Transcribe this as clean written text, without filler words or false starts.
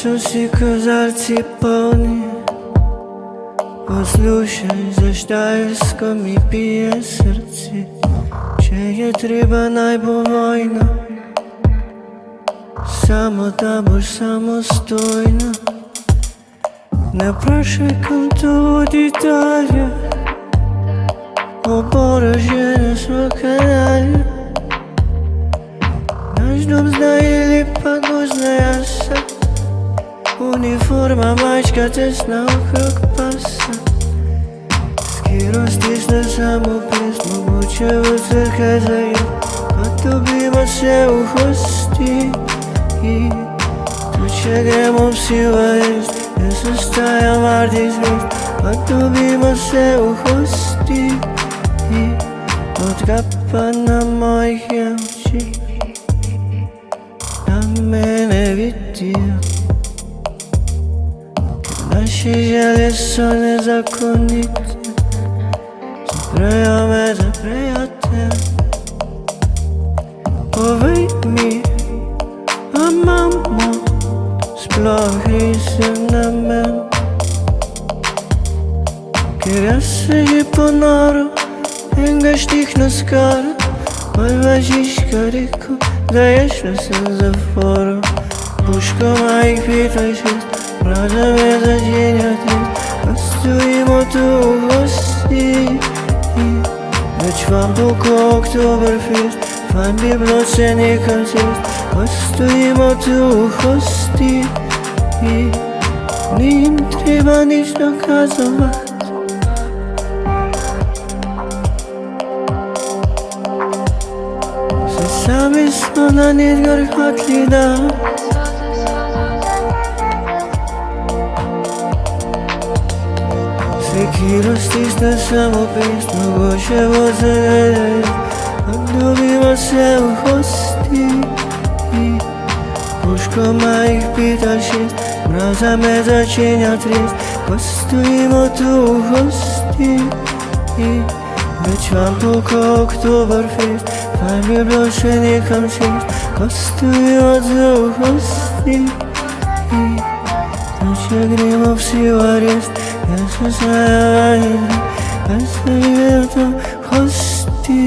Усі козарці повні, послушай, заштайськом і б'є серці. Чи є треба найбовойна, самота, бо ж самостойна. Не прощай конту деталі, оборожене сваканаль. Наш дом знає ліпа, знає са. Уніформа мачка тесна округ паса. Скіро стисне самописмо, буче у церкви зає. А тобі масе у хості. Тут ще гремо всі ваєст, не состає марді звіст. А тобі масе у хості. От капа на моїх очі, на мене відділ. Наші железо незаконніте, заприяме за приятель. Повий мій, а мамо, сплохися на мен. Киряси понору, енгаš tihno skoro. Odvažiš kariku, daješ na senzaforu. Puškoma ih pitaj šest, mraza me začinja trist. A stojimo tu u gosti, već vam puko Oktoberfest. Fajn bi bilo se nekam sjest. A stojimo tu u gosti, ni im treba nič dokazovat. Sami smo na nizgor hotli da. Sekiro stisne samo pismo, bože voze. Odljubimo se u hosti, puškoma ih pita šest, mraza me začinja trist. Ko stojimo tu u hosti, već vam puko Oktoberfest. Fajn bi bilo še nekam sjest, ko stojimo tu u hosti. Tu še gremo vsi v arest, jaz sem znaja vanjina, jaz sem bil tu v hosti.